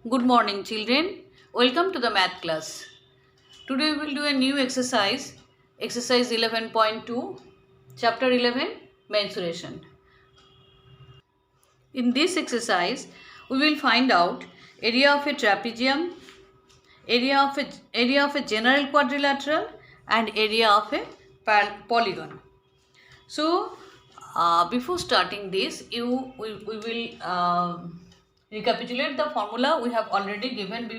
Good morning, children. Welcome to the math class. Today we will do a new exercise, exercise 11.2, chapter 11, mensuration. In this exercise, we will find out area of a trapezium, area of a general quadrilateral, and area of a polygon. So, before starting this, we will recapitulate the formula we have already given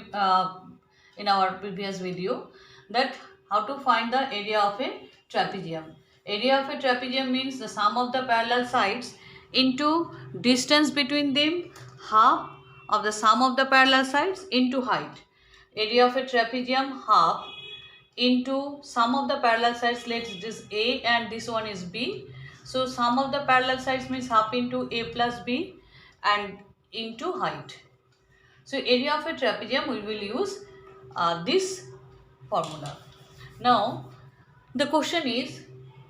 in our previous video, that how to find the area of a trapezium. Area of a trapezium means the sum of the parallel sides into distance between them, half of the sum of the parallel sides into height. Area of a trapezium, half into sum of the parallel sides. Let's this A and this one is B. So sum of the parallel sides means half into A plus B and into height. So area of a trapezium, we will use this formula. Now the question is,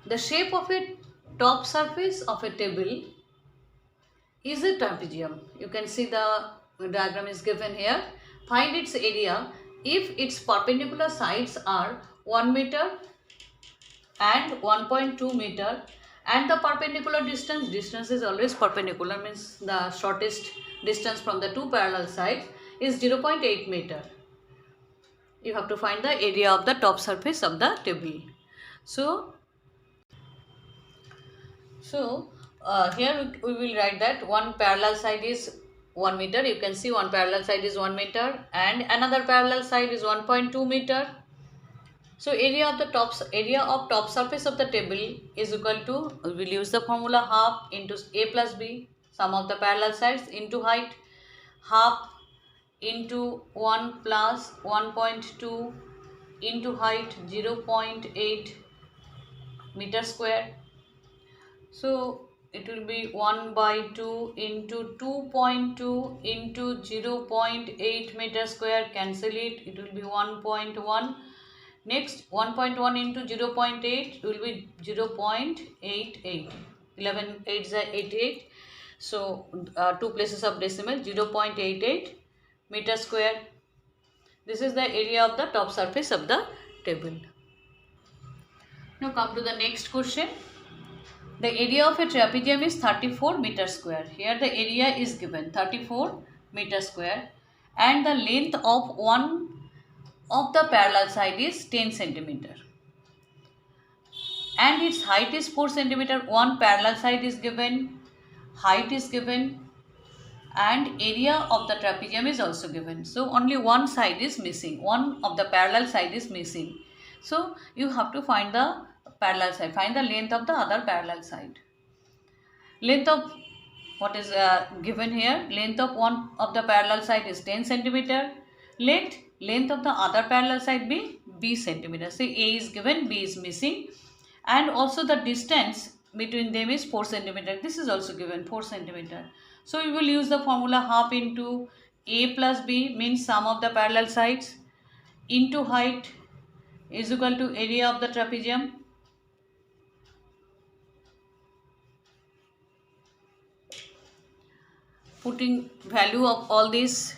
the shape of a top surface of a table is a trapezium. You can see the diagram is given here. Find its area if its perpendicular sides are 1 meter and 1.2 meter, and the perpendicular distance is always perpendicular, means the shortest distance from the two parallel sides is 0.8 meter. You have to find the area of the top surface of the table. So here we will write that one parallel side is 1 meter. You can see one parallel side is 1 meter and another parallel side is 1.2 meter. So area of top surface of the table is equal to, we will use the formula half into A plus B, sum of the parallel sides, into height, half into 1 plus 1.2 into height 0.8 meter square. So it will be 1 by 2 into 2.2 into 0.8 meter square. Cancel it. It will be 1.1. Next 1.1 into 0.8 will be 0.88. 11 8s are 88. So two places of decimal, 0.88 meter square. This is the area of the top surface of the table. Now come to the next question. The area of a trapezium is 34 meter square. Here the area is given 34 meter square and the length of one of the parallel side is 10 centimeter and its height is 4 centimeter. One parallel side is given, height is given, and area of the trapezium is also given. So only one side is missing, one of the parallel side is missing. So you have to find the parallel side, find the length of the other parallel side. Length of what is given here, length of one of the parallel side is 10 centimeter. Let length of the other parallel side be B centimeter. So A is given, B is missing, and also the distance between them is 4 centimeter. This is also given 4 centimeter. So we will use the formula half into A plus B, means sum of the parallel sides, into height is equal to area of the trapezium. Putting value of all these,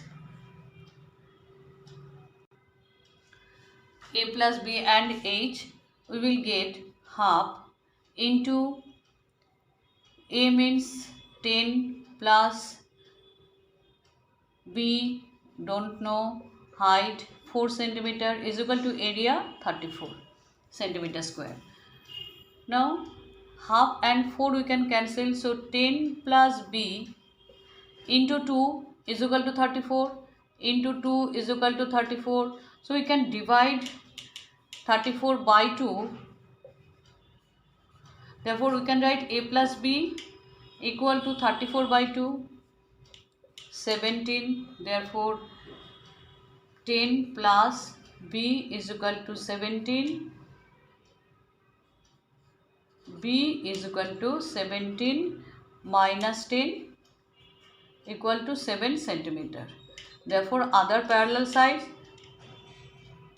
A plus B and H, we will get half into A means 10 plus B don't know, height 4 centimeter is equal to area 34 centimeter square. Now half and 4 we can cancel, so 10 plus B into 2 is equal to 34, into 2 is equal to 34. So we can divide 34 by 2. Therefore we can write A plus B equal to 34 by 2, 17. Therefore 10 plus B is equal to 17. B is equal to 17 minus 10 equal to 7 centimeter. Therefore other parallel side,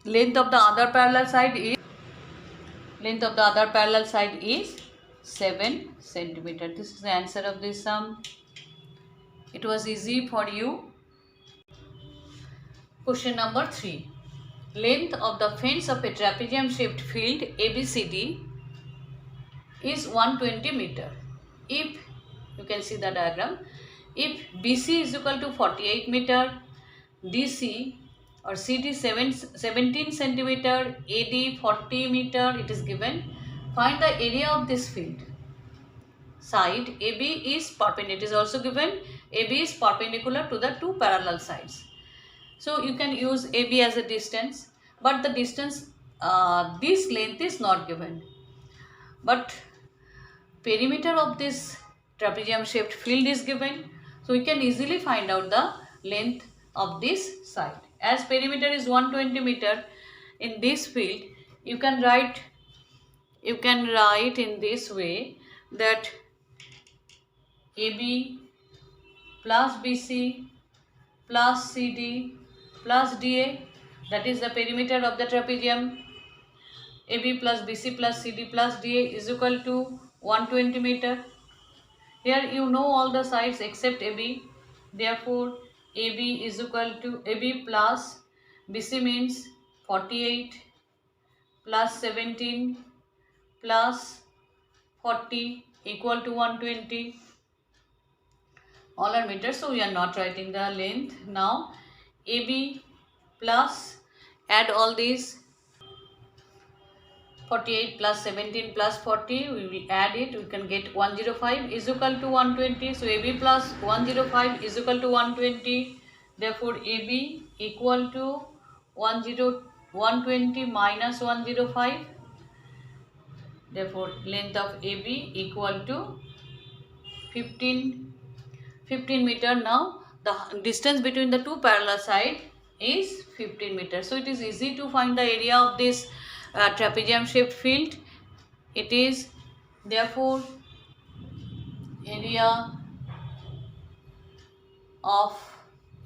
length of the other parallel side is 7 centimeter. This is the answer of this sum. It was easy for you. Question number 3. Length of the fence of a trapezium shaped field ABCD is 120 meter. If you can see the diagram, if BC is equal to 48 meter, DC or CD 17 centimeter, AD 40 meter, it is given. Find the area of this field. Side AB is perpendicular. It is also given. AB is perpendicular to the two parallel sides. So you can use AB as a distance, but the distance, this length is not given. But perimeter of this trapezium shaped field is given. So we can easily find out the length of this side. As perimeter is 120 meter in this field, you can write in this way that AB plus BC plus CD plus DA, that is the perimeter of the trapezium. AB plus BC plus CD plus DA is equal to 120 meter. Here you know all the sides except AB. Therefore, AB is equal to AB plus BC means 48 plus 17 plus 40 equal to 120. All are meters, so we are not writing the length. Now AB plus, add all these, 48 plus 17 plus 40, we will add it, we can get 105 is equal to 120. So AB plus 105 is equal to 120. Therefore AB equal to 120 minus 105. Therefore length of AB equal to 15 meter. Now the distance between the two parallel sides is 15 meters. So it is easy to find the area of this trapezium shaped field. It is therefore area of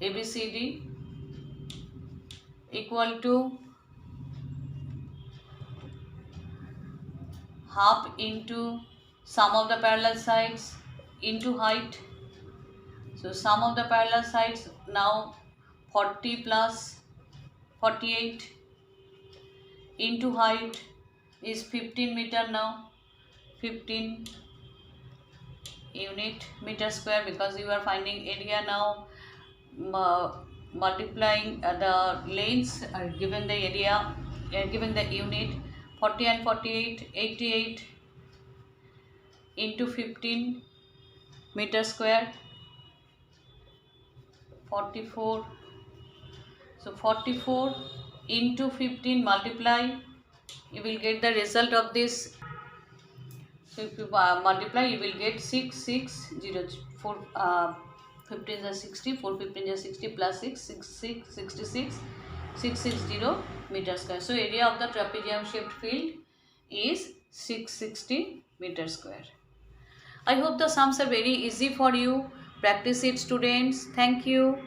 ABCD equal to half into sum of the parallel sides into height. So sum of the parallel sides now 40 plus 48 into height is 15 meter. Now 15 unit meter square, because you are finding area now. Multiplying the lengths are given the area, given the unit. 40 and 48, 88 into 15 meter square, 44. So 44 into 15, multiply, you will get the result of this. So if you multiply, you will get 6604, 15 is 60, 4 15 is 60 plus 6, 66, 660 meter square. So area of the trapezium shaped field is 660 meter square. I hope the sums are very easy for you. Practice it, students. Thank you.